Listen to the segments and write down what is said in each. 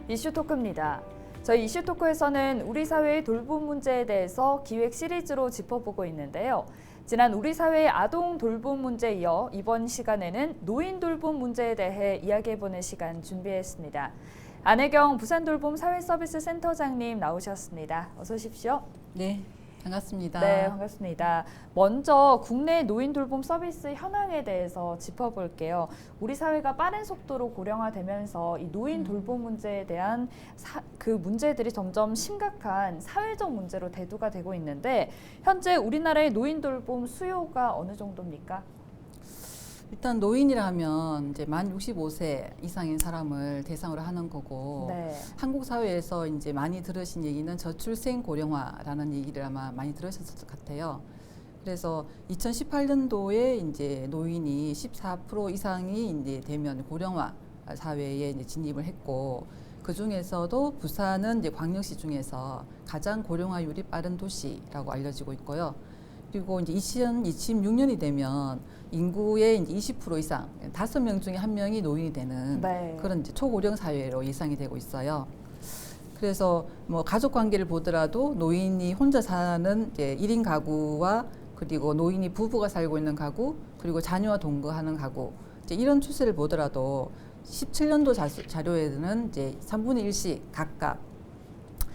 이슈 토크입니다. 저희 이슈 토크에서는 우리 사회의 돌봄 문제에 대해서 기획 시리즈로 짚어보고 있는데요. 지난 우리 사회의 아동 돌봄 문제에 이어 이번 시간에는 노인 돌봄 문제에 대해 이야기해보는 시간 준비했습니다. 안혜경 부산돌봄 사회서비스 센터장님 나오셨습니다. 어서 오십시오. 네, 반갑습니다. 네, 반갑습니다. 먼저 국내 노인 돌봄 서비스 현황에 대해서 짚어볼게요. 우리 사회가 빠른 속도로 고령화되면서 이 노인 돌봄 문제에 대한 그 문제들이 점점 심각한 사회적 문제로 대두가 되고 있는데 현재 우리나라의 노인 돌봄 수요가 어느 정도입니까? 일단 노인이라 하면 이제 만 65세 이상인 사람을 대상으로 하는 거고, 네. 한국 사회에서 이제 많이 들으신 얘기는 저출생 고령화라는 얘기를 아마 많이 들으셨을 것 같아요. 그래서 2018년도에 이제 노인이 14% 이상이 이제 되면 고령화 사회에 이제 진입을 했고, 그 중에서도 부산은 이제 광역시 중에서 가장 고령화율이 빠른 도시라고 알려지고 있고요. 그리고 이제 2026년이 되면 인구의 이제 20% 이상, 5명 중에 1명이 노인이 되는 네. 그런 이제 초고령 사회로 예상이 되고 있어요. 그래서 뭐 가족 관계를 보더라도 노인이 혼자 사는 이제 1인 가구와 그리고 노인이 부부가 살고 있는 가구, 그리고 자녀와 동거하는 가구, 이제 이런 추세를 보더라도 17년도 자료에는 이제 3분의 1씩 각각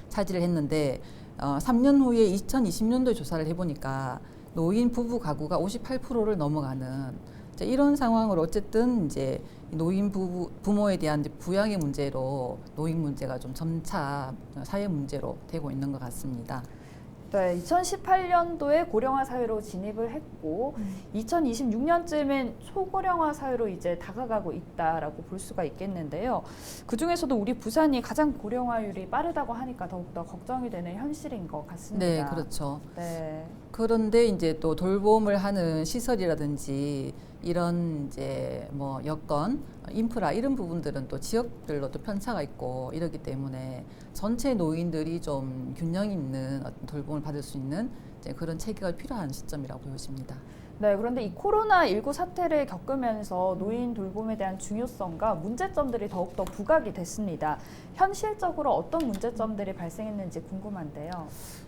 차지를 했는데 3년 후에 2020년도에 조사를 해보니까 노인 부부 가구가 58%를 넘어가는 이런 상황으로 어쨌든 이제 노인 부모에 대한 이제 부양의 문제로 노인 문제가 좀 점차 사회 문제로 되고 있는 것 같습니다. 네, 2018년도에 고령화 사회로 진입을 했고 2026년쯤엔 초고령화 사회로 이제 다가가고 있다라고 볼 수가 있겠는데요. 그 중에서도 우리 부산이 가장 고령화율이 빠르다고 하니까 더욱더 걱정이 되는 현실인 것 같습니다. 네, 그렇죠. 네. 그런데 이제 또 돌봄을 하는 시설이라든지 이런 이제 뭐 여건, 인프라 이런 부분들은 또 지역별로 또 편차가 있고 이러기 때문에 전체 노인들이 좀 균형 있는 어떤 돌봄을 받을 수 있는 이제 그런 체계가 필요한 시점이라고 보여집니다. 네, 그런데 이 코로나19 사태를 겪으면서 노인 돌봄에 대한 중요성과 문제점들이 더욱더 부각이 됐습니다. 현실적으로 어떤 문제점들이 발생했는지 궁금한데요.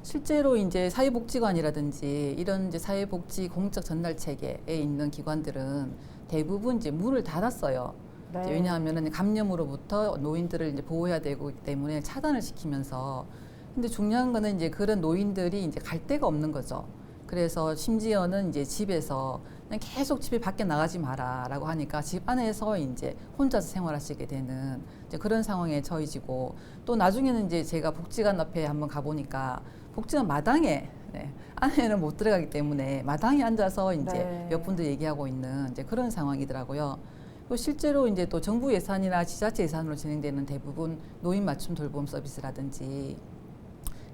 실제로 이제 사회복지관이라든지 이런 이제 사회복지 공적 전달 체계에 있는 기관들은 대부분 이제 문을 닫았어요. 네. 이제 왜냐하면은 감염으로부터 노인들을 이제 보호해야 되기 때문에 차단을 시키면서, 근데 중요한 거는 이제 그런 노인들이 이제 갈 데가 없는 거죠. 그래서 심지어는 이제 집에서 그냥 계속 집에 밖에 나가지 마라라고 하니까 집 안에서 이제 혼자서 생활하시게 되는 이제 그런 상황에 처해지고, 또 나중에는 이제 제가 복지관 앞에 한번 가보니까 복지관 마당에 안에는 못 들어가기 때문에 마당에 앉아서 이제 네. 몇 분들 얘기하고 있는 이제 그런 상황이더라고요. 또 실제로 이제 또 정부 예산이나 지자체 예산으로 진행되는 대부분 노인 맞춤 돌봄 서비스라든지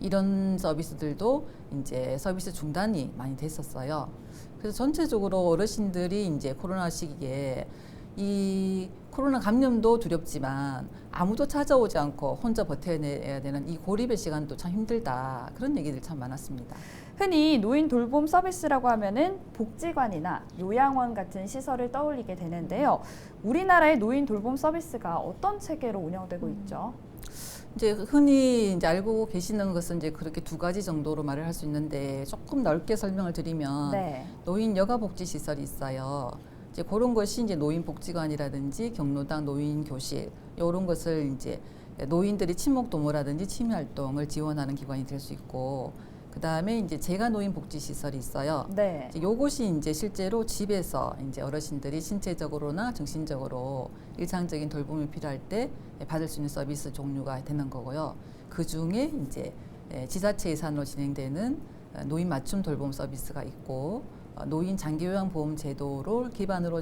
이런 서비스들도 이제 서비스 중단이 많이 됐었어요. 그래서 전체적으로 어르신들이 이제 코로나 시기에 이 코로나 감염도 두렵지만 아무도 찾아오지 않고 혼자 버텨내야 되는 이 고립의 시간도 참 힘들다. 그런 얘기들 참 많았습니다. 흔히 노인 돌봄 서비스라고 하면은 복지관이나 요양원 같은 시설을 떠올리게 되는데요. 우리나라의 노인 돌봄 서비스가 어떤 체계로 운영되고 있죠? 이제 흔히 이제 알고 계시는 것은 이제 그렇게 두 가지 정도로 말을 할 수 있는데, 조금 넓게 설명을 드리면 네. 노인 여가복지 시설이 있어요. 이제 그런 것이 이제 노인복지관이라든지 경로당 노인교실 이런 것을 이제 노인들이 친목도모라든지 취미활동을 지원하는 기관이 될 수 있고, 그 다음에 이제 재가 노인복지시설이 있어요. 네. 이제 요것이 이제 실제로 집에서 이제 어르신들이 신체적으로나 정신적으로 일상적인 돌봄이 필요할 때 받을 수 있는 서비스 종류가 되는 거고요. 그 중에 이제 지자체 예산으로 진행되는 노인 맞춤 돌봄 서비스가 있고, 노인 장기요양보험 제도를 기반으로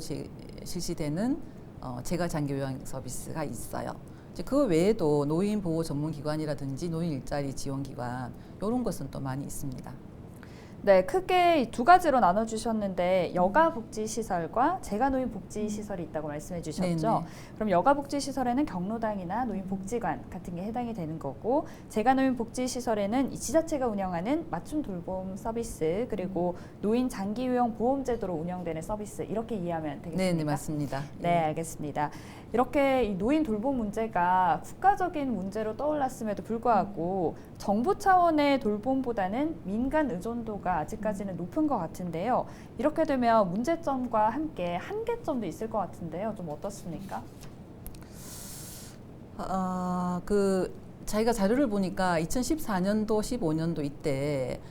실시되는 재가 장기요양 서비스가 있어요. 이제 그 외에도 노인 보호 전문 기관이라든지 노인 일자리 지원 기관 이런 것은 또 많이 있습니다. 네, 크게 두 가지로 나눠주셨는데 여가복지시설과 재가노인복지시설이 있다고 말씀해 주셨죠. 네네. 그럼 여가복지시설에는 경로당이나 노인복지관 같은 게 해당이 되는 거고 재가노인복지시설에는 이 지자체가 운영하는 맞춤 돌봄 서비스 그리고 노인 장기요양 보험제도로 운영되는 서비스 이렇게 이해하면 되겠습니까? 네, 맞습니다. 네, 알겠습니다. 이렇게 이 노인 돌봄 문제가 국가적인 문제로 떠올랐음에도 불구하고 정부 차원의 돌봄보다는 민간 의존도가 아직까지는 높은 것 같은데요. 이렇게 되면 문제점과 함께 한계점도 있을 것 같은데요. 좀 어떻습니까? 자기가 자료를 보니까 2014년도, 15년도 이때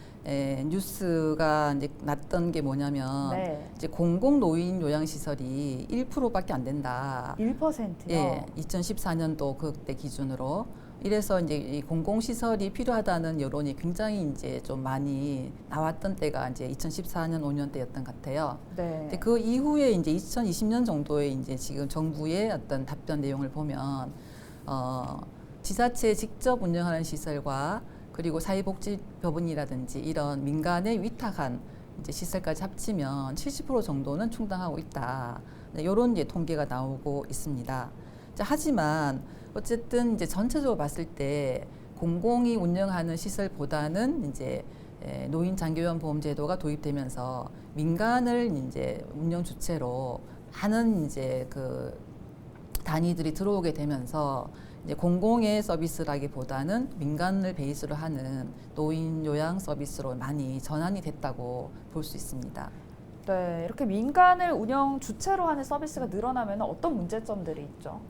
뉴스가 이제 났던 게 뭐냐면 네, 이제 공공 노인 요양 시설이 1%밖에 안 된다. 1%요. 예, 2014년도 그때 기준으로 이래서 이제 이 공공 시설이 필요하다는 여론이 굉장히 이제 좀 많이 나왔던 때가 이제 2014년 5년 때였던 것 같아요. 네, 근데 그 이후에 이제 2020년 정도에 이제 지금 정부의 어떤 답변 내용을 보면 지자체 직접 운영하는 시설과 그리고 사회복지법인이라든지 이런 민간에 위탁한 이제 시설까지 합치면 70% 정도는 충당하고 있다. 네, 이런 이제 통계가 나오고 있습니다. 자, 하지만 어쨌든 이제 전체적으로 봤을 때 공공이 운영하는 시설보다는 이제 노인 장기요양 보험 제도가 도입되면서 민간을 이제 운영 주체로 하는 이제 그 단위들이 들어오게 되면서 이제 공공의 서비스라기보다는 민간을 베이스로 하는 노인 요양 서비스로 많이 전환이 됐다고 볼 수 있습니다. 네, 이렇게 민간을 운영 주체로 하는 서비스가 늘어나면 어떤 문제점들이 있죠?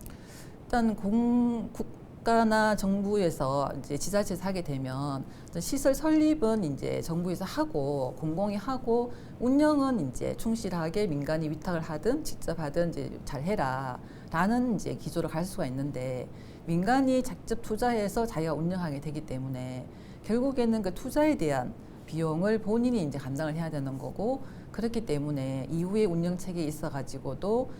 일단 국가나 정부에서 이제 지자체에서 하게 되면 시설 설립은 이제 정부에서 하고 공공이 하고 운영은 이제 충실하게 민간이 위탁을 하든 직접 하든 이제 잘 해라라는 이제 기조로 갈 수가 있는데 민간이 직접 투자해서 자기가 운영하게 되기 때문에 결국에는 그 투자에 대한 비용을 본인이 이제 감당을 해야 되는 거고 그렇기 때문에 이후에 운영 체계에 있어 가지고도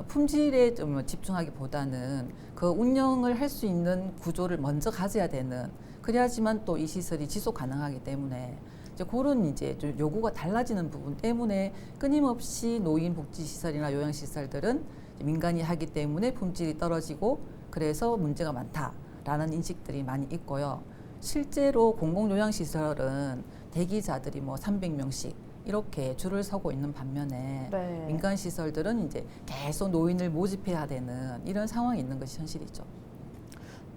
품질에 좀 집중하기보다는 그 운영을 할 수 있는 구조를 먼저 가져야 되는 그래야지만 또 이 시설이 지속 가능하기 때문에 이제 그런 이제 좀 요구가 달라지는 부분 때문에 끊임없이 노인 복지 시설이나 요양 시설들은 민간이 하기 때문에 품질이 떨어지고 그래서 문제가 많다라는 인식들이 많이 있고요. 실제로 공공 요양 시설은 대기자들이 뭐 300명씩 이렇게 줄을 서고 있는 반면에 네. 민간 시설들은 이제 계속 노인을 모집해야 되는 이런 상황이 있는 것이 현실이죠.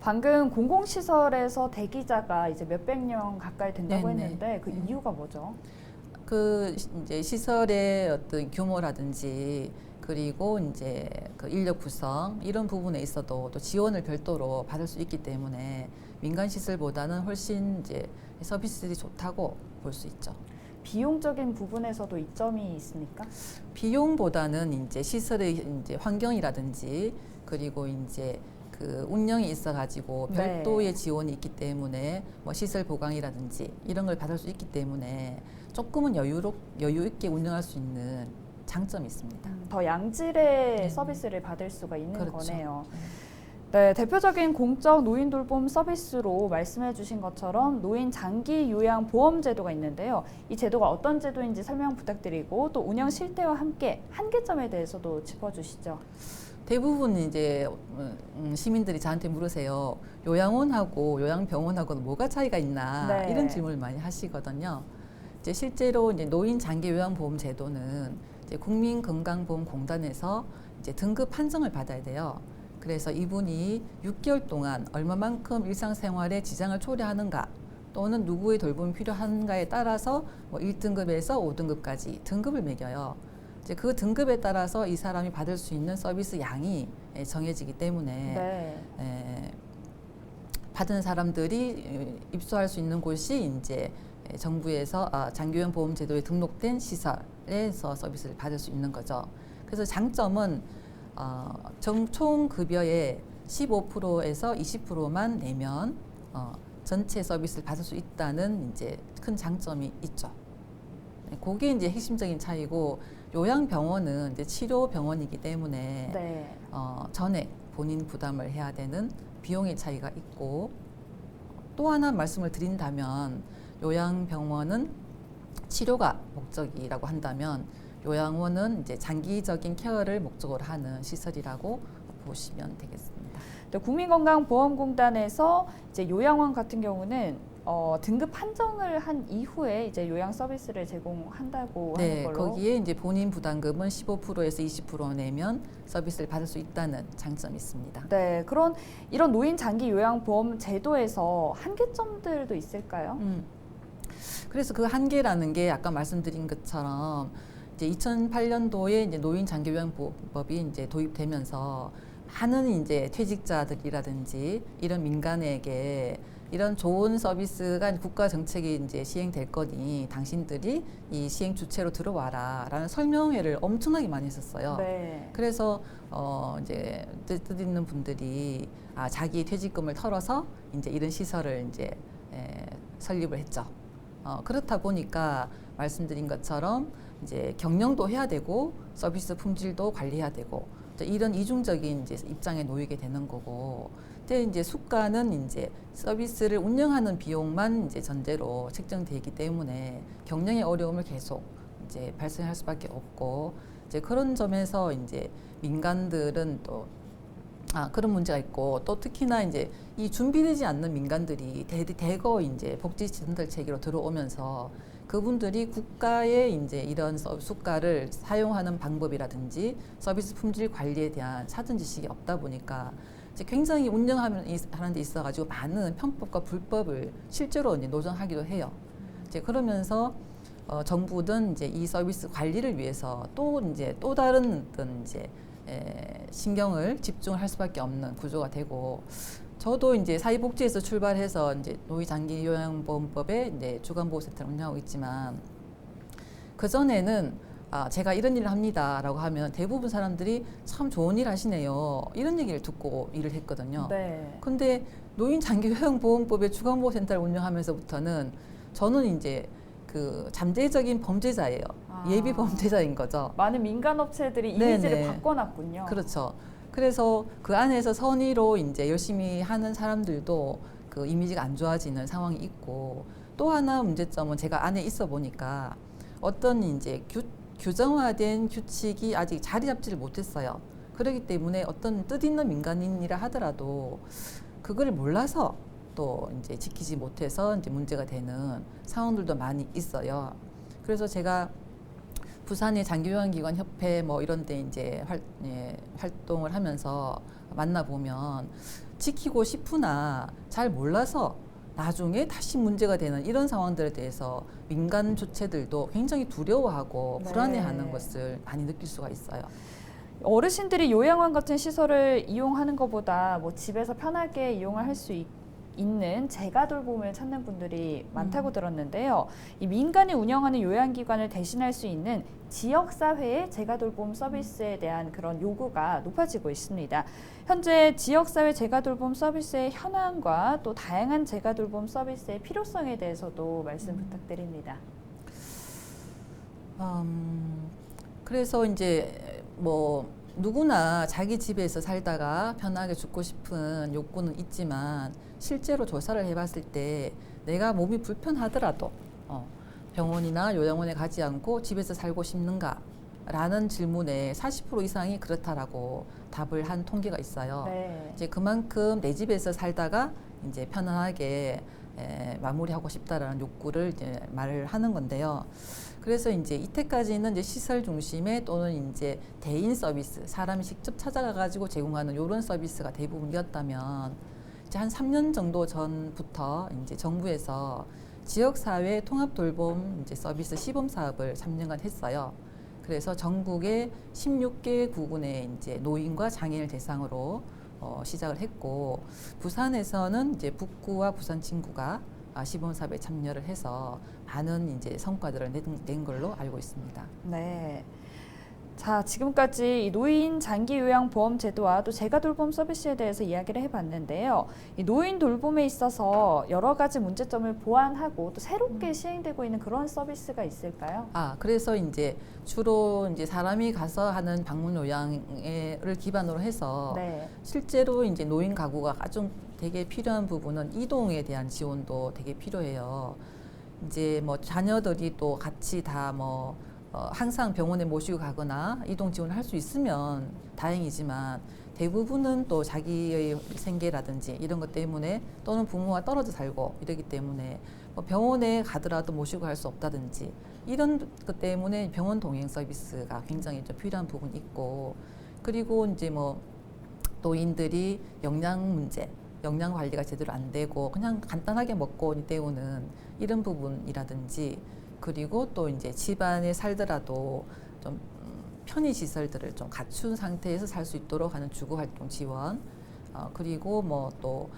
방금 공공시설에서 대기자가 이제 몇백 명 가까이 된다고 네네. 했는데 그 네. 이유가 뭐죠? 이제 시설의 어떤 규모라든지 그리고 이제 그 인력 구성 이런 부분에 있어도 또 지원을 별도로 받을 수 있기 때문에 민간 시설보다는 훨씬 이제 서비스들이 좋다고 볼 수 있죠. 비용적인 부분에서도 이점이 있습니까? 비용보다는 이제 시설의 이제 환경이라든지 그리고 이제 그 운영이 있어가지고 네. 별도의 지원이 있기 때문에 뭐 시설 보강이라든지 이런 걸 받을 수 있기 때문에 조금은 여유 있게 운영할 수 있는 장점이 있습니다. 더 양질의 네. 서비스를 받을 수가 있는 그렇죠. 거네요. 네, 대표적인 공적 노인 돌봄 서비스로 말씀해 주신 것처럼 노인 장기 요양 보험 제도가 있는데요. 이 제도가 어떤 제도인지 설명 부탁드리고 또 운영 실태와 함께 한계점에 대해서도 짚어주시죠. 대부분 이제 시민들이 저한테 물으세요. 요양원하고 요양병원하고는 뭐가 차이가 있나 네. 이런 질문을 많이 하시거든요. 이제 실제로 이제 노인 장기 요양보험 제도는 이제 국민건강보험공단에서 이제 등급 판정을 받아야 돼요. 그래서 이분이 6개월 동안 얼마만큼 일상생활에 지장을 초래하는가 또는 누구의 돌봄이 필요한가에 따라서 뭐 1등급에서 5등급까지 등급을 매겨요. 이제 그 등급에 따라서 이 사람이 받을 수 있는 서비스 양이 정해지기 때문에 네. 받은 사람들이 입소할 수 있는 곳이 이제 정부에서 장기요양 보험 제도에 등록된 시설에서 서비스를 받을 수 있는 거죠. 그래서 장점은 총 급여의 15%에서 20%만 내면 전체 서비스를 받을 수 있다는 이제 큰 장점이 있죠. 그게 이제 핵심적인 차이고 요양병원은 이제 치료병원이기 때문에 네. 전에 본인 부담을 해야 되는 비용의 차이가 있고 또 하나 말씀을 드린다면 요양병원은 치료가 목적이라고 한다면 요양원은 이제 장기적인 케어를 목적으로 하는 시설이라고 보시면 되겠습니다. 또 국민건강보험공단에서 이제 요양원 같은 경우는 등급 판정을 한 이후에 이제 요양 서비스를 제공한다고 하는 네, 걸로. 거기에 이제 본인 부담금은 15%에서 20% 내면 서비스를 받을 수 있다는 장점이 있습니다. 네, 이런 노인 장기 요양보험 제도에서 한계점들도 있을까요? 그래서 그 한계라는 게 아까 말씀드린 것처럼 이제 2008년도에 이제 노인 장기요양보험법이 이제 도입되면서 많은 이제 퇴직자들이라든지 이런 민간에게 이런 좋은 서비스가 국가 정책이 이제 시행될 거니 당신들이 이 시행 주체로 들어와라라는 설명회를 엄청나게 많이 했었어요. 네. 그래서 이제 뜻 있는 분들이 자기 퇴직금을 털어서 이제 이런 시설을 이제 설립을 했죠. 그렇다 보니까 말씀드린 것처럼 이제 경영도 해야 되고 서비스 품질도 관리해야 되고 이런 이중적인 이제 입장에 놓이게 되는 거고, 근데 이제 수가는 이제 서비스를 운영하는 비용만 이제 전제로 책정되기 때문에 경영의 어려움을 계속 이제 발생할 수밖에 없고, 이제 그런 점에서 이제 민간들은 또 그런 문제가 있고, 또 특히나 이제 이 준비되지 않는 민간들이 대거 이제 복지 전달 체계로 들어오면서 그분들이 국가의 이제 이런 수가를 사용하는 방법이라든지 서비스 품질 관리에 대한 사전 지식이 없다 보니까 이제 굉장히 운영하는 데 있어가지고 많은 편법과 불법을 실제로 이제 노정하기도 해요. 이제 그러면서 정부든 이제 이 서비스 관리를 위해서 또 다른 어떤 이제 신경을 집중을 할 수밖에 없는 구조가 되고, 저도 이제 사회복지에서 출발해서 이제 노인장기요양보험법에 이제 주간보호센터를 운영하고 있지만, 그 전에는 제가 이런 일을 합니다라고 하면 대부분 사람들이 참 좋은 일 하시네요 이런 얘기를 듣고 일을 했거든요. 네. 근데 노인장기요양보험법의 주간보호센터를 운영하면서부터는 저는 이제 그 잠재적인 범죄자예요. 예비 범죄자인 거죠. 많은 민간 업체들이 네네. 이미지를 바꿔놨군요. 그렇죠. 그래서 그 안에서 선의로 이제 열심히 하는 사람들도 그 이미지가 안 좋아지는 상황이 있고, 또 하나 문제점은 제가 안에 있어 보니까 어떤 이제 규정화된 규칙이 아직 자리 잡지를 못했어요. 그렇기 때문에 어떤 뜻 있는 민간인이라 하더라도 그걸 몰라서 또 이제 지키지 못해서 이제 문제가 되는 상황들도 많이 있어요. 그래서 제가 부산의 장기요양기관 협회 뭐 이런 데 이제 활동을 하면서 만나보면 지키고 싶으나 잘 몰라서 나중에 다시 문제가 되는 이런 상황들에 대해서 민간 주체들도 굉장히 두려워하고 네. 불안해하는 것을 많이 느낄 수가 있어요. 어르신들이 요양원 같은 시설을 이용하는 것보다 뭐 집에서 편하게 이용을 할 수 있는 제가 돌봄을 찾는 분들이 많다고 들었는데요. 이 민간이 운영하는 요양기관을 대신할 수 있는 지역사회의 제가 돌봄 서비스에 대한 그런 요구가 높아지고 있습니다. 현재 지역사회 제가 돌봄 서비스의 현황과 또 다양한 제가 돌봄 서비스의 필요성에 대해서도 말씀 부탁드립니다. 그래서 이제 뭐 누구나 자기 집에서 살다가 편하게 죽고 싶은 욕구는 있지만, 실제로 조사를 해봤을 때 내가 몸이 불편하더라도 병원이나 요양원에 가지 않고 집에서 살고 싶는가? 라는 질문에 40% 이상이 그렇다라고 답을 한 통계가 있어요. 네. 이제 그만큼 내 집에서 살다가 이제 편안하게 마무리하고 싶다라는 욕구를 이제 말을 하는 건데요. 그래서 이제 이때까지는 이제 시설 중심의 또는 이제 대인 서비스, 사람이 직접 찾아가 가지고 제공하는 이런 서비스가 대부분이었다면, 이제 한 3년 정도 전부터 이제 정부에서 지역사회 통합돌봄 이제 서비스 시범 사업을 3년간 했어요. 그래서 전국의 16개 구군의 이제 노인과 장애인을 대상으로 시작을 했고, 부산에서는 이제 북구와 부산 진구가 시범 사업에 참여를 해서 많은 이제 성과들을 낸 걸로 알고 있습니다. 네. 자, 지금까지 이 노인 장기 요양 보험 제도와 또 제가 돌봄 서비스에 대해서 이야기를 해봤는데요. 이 노인 돌봄에 있어서 여러 가지 문제점을 보완하고 또 새롭게 시행되고 있는 그런 서비스가 있을까요? 그래서 이제 주로 이제 사람이 가서 하는 방문 요양을 기반으로 해서 네. 실제로 이제 노인 가구가 좀 되게 필요한 부분은 이동에 대한 지원도 되게 필요해요. 이제 뭐 자녀들이 또 같이 다 뭐 항상 병원에 모시고 가거나 이동 지원을 할 수 있으면 다행이지만 대부분은 또 자기의 생계라든지 이런 것 때문에 또는 부모와 떨어져 살고 이러기 때문에 뭐 병원에 가더라도 모시고 갈 수 없다든지 이런 것 때문에 병원 동행 서비스가 굉장히 좀 필요한 부분이 있고, 그리고 이제 뭐 노인들이 영양 문제, 영양 관리가 제대로 안 되고 그냥 간단하게 먹고 때우는 이런 부분이라든지, 그리고 또 이제 집안에 살더라도 좀 편의 시설들을 좀 갖춘 상태에서 살 수 있도록 하는 주거 활동 지원, 그리고 뭐 또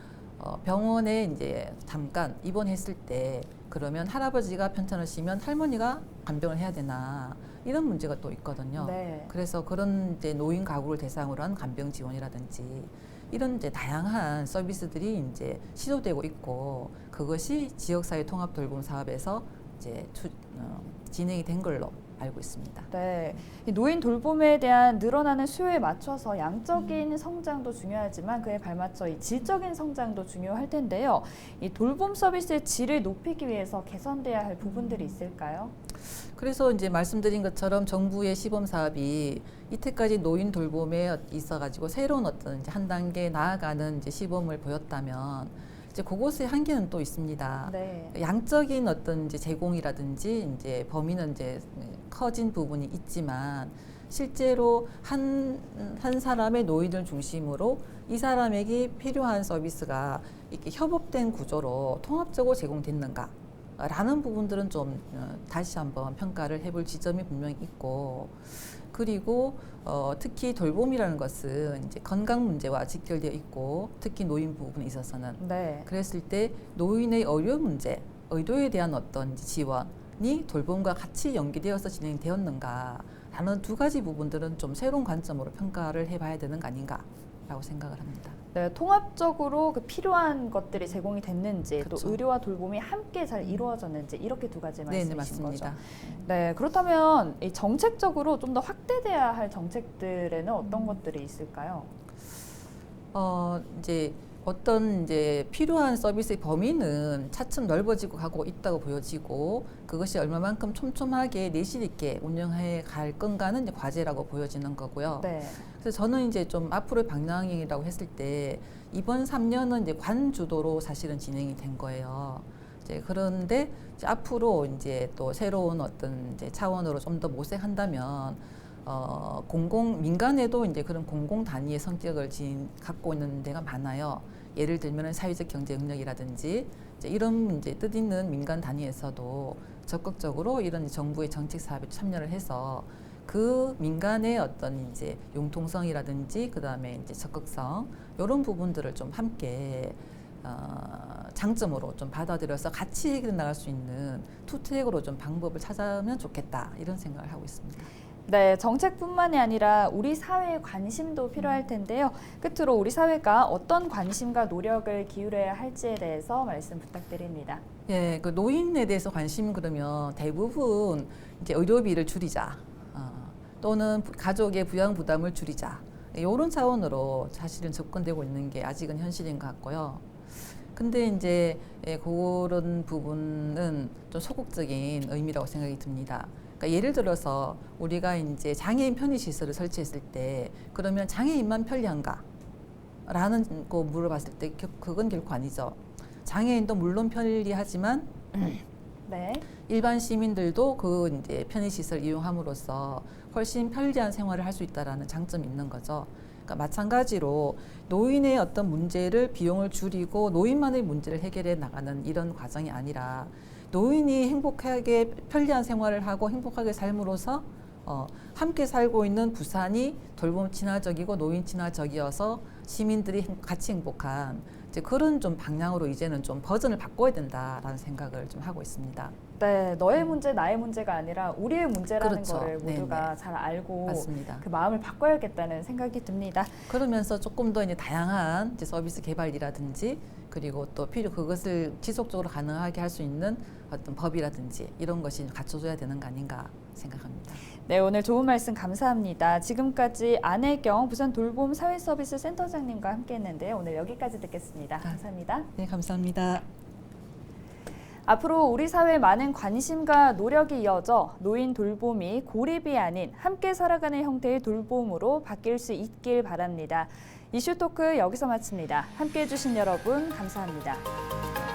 병원에 이제 잠깐 입원했을 때 그러면 할아버지가 편찮으시면 할머니가 간병을 해야 되나 이런 문제가 또 있거든요. 네. 그래서 그런 이제 노인 가구를 대상으로 한 간병 지원이라든지 이런 이제 다양한 서비스들이 이제 시도되고 있고, 그것이 지역사회 통합 돌봄 사업에서 이제 진행이 된 걸로 알고 있습니다. 네, 이 노인 돌봄에 대한 늘어나는 수요에 맞춰서 양적인 성장도 중요하지만 그에 발맞춰 이 질적인 성장도 중요할 텐데요. 이 돌봄 서비스의 질을 높이기 위해서 개선돼야 할 부분들이 있을까요? 그래서 이제 말씀드린 것처럼 정부의 시범 사업이 이때까지 노인 돌봄에 있어가지고 새로운 어떤 이제 한 단계 나아가는 이제 시범을 보였다면, 이제 그곳의 한계는 또 있습니다. 네. 양적인 어떤 이제 제공이라든지 이제 범위는 이제 커진 부분이 있지만, 실제로 한 사람의 노인을 중심으로 이 사람에게 필요한 서비스가 이렇게 협업된 구조로 통합적으로 제공됐는가? 라는 부분들은 좀 다시 한번 평가를 해볼 지점이 분명히 있고, 그리고 특히 돌봄이라는 것은 이제 건강 문제와 직결되어 있고, 특히 노인 부분에 있어서는 네. 그랬을 때 노인의 의료 문제, 의료에 대한 어떤 지원이 돌봄과 같이 연계되어서 진행되었는가 라는 두 가지 부분들은 좀 새로운 관점으로 평가를 해봐야 되는 거 아닌가라고 생각을 합니다. 네, 통합적으로 그 필요한 것들이 제공이 됐는지, 그렇죠. 또 의료와 돌봄이 함께 잘 이루어졌는지, 이렇게 두 가지 네, 말씀이신 네, 맞습니다. 거죠. 네, 그렇다면 이 정책적으로 좀 더 확대돼야 할 정책들에는 어떤 것들이 있을까요? 이제 어떤 이제 필요한 서비스의 범위는 차츰 넓어지고 가고 있다고 보여지고, 그것이 얼마만큼 촘촘하게 내실 있게 운영해 갈 건가는 이제 과제라고 보여지는 거고요. 네. 그래서 저는 이제 좀 앞으로의 방향이라고 했을 때 이번 3년은 이제 관 주도로 사실은 진행이 된 거예요. 이제 그런데 이제 앞으로 이제 또 새로운 어떤 이제 차원으로 좀 더 모색한다면 민간에도 이제 그런 공공 단위의 성격을 갖고 있는 데가 많아요. 예를 들면 사회적 경제 영역이라든지 이제 이런 이제 뜻있는 민간 단위에서도 적극적으로 이런 정부의 정책 사업에 참여를 해서 그 민간의 어떤 이제 융통성이라든지 그다음에 이제 적극성 이런 부분들을 좀 함께 장점으로 좀 받아들여서 같이 해결해 나갈 수 있는 투트랙으로 좀 방법을 찾아면 좋겠다, 이런 생각을 하고 있습니다. 네, 정책뿐만이 아니라 우리 사회의 관심도 필요할 텐데요. 끝으로 우리 사회가 어떤 관심과 노력을 기울여야 할지에 대해서 말씀 부탁드립니다. 예, 그 노인에 대해서 관심 그러면 대부분 이제 의료비를 줄이자, 또는 가족의 부양 부담을 줄이자, 이런 차원으로 사실은 접근되고 있는 게 아직은 현실인 것 같고요. 근데 이제 그런 부분은 좀 소극적인 의미라고 생각이 듭니다. 그러니까 예를 들어서 우리가 이제 장애인 편의시설을 설치했을 때 그러면 장애인만 편리한가? 라는 거 물어봤을 때 그건 결코 아니죠. 장애인도 물론 편리하지만 네. 일반 시민들도 그 이제 편의시설 이용함으로써 훨씬 편리한 생활을 할 수 있다라는 장점이 있는 거죠. 그러니까 마찬가지로 노인의 어떤 문제를 비용을 줄이고 노인만의 문제를 해결해 나가는 이런 과정이 아니라 노인이 행복하게 편리한 생활을 하고 행복하게 삶으로써 함께 살고 있는 부산이 돌봄 친화적이고 노인 친화적이어서 시민들이 같이 행복한 이제 그런 좀 방향으로 이제는 좀 버전을 바꿔야 된다라는 생각을 좀 하고 있습니다. 네, 너의 문제, 나의 문제가 아니라 우리의 문제라는 그렇죠. 거를 모두가 네네. 잘 알고 맞습니다. 그 마음을 바꿔야겠다는 생각이 듭니다. 그러면서 조금 더 이제 다양한 이제 서비스 개발이라든지 그리고 또 그것을 지속적으로 가능하게 할 수 있는 어떤 법이라든지 이런 것이 갖춰져야 되는 거 아닌가 생각합니다. 네, 오늘 좋은 말씀 감사합니다. 지금까지 안혜경 부산 돌봄 사회서비스 센터장님과 함께했는데요. 오늘 여기까지 듣겠습니다. 감사합니다. 네, 감사합니다. 앞으로 우리 사회에 많은 관심과 노력이 이어져 노인 돌봄이 고립이 아닌 함께 살아가는 형태의 돌봄으로 바뀔 수 있길 바랍니다. 이슈 토크 여기서 마칩니다. 함께해 주신 여러분 감사합니다.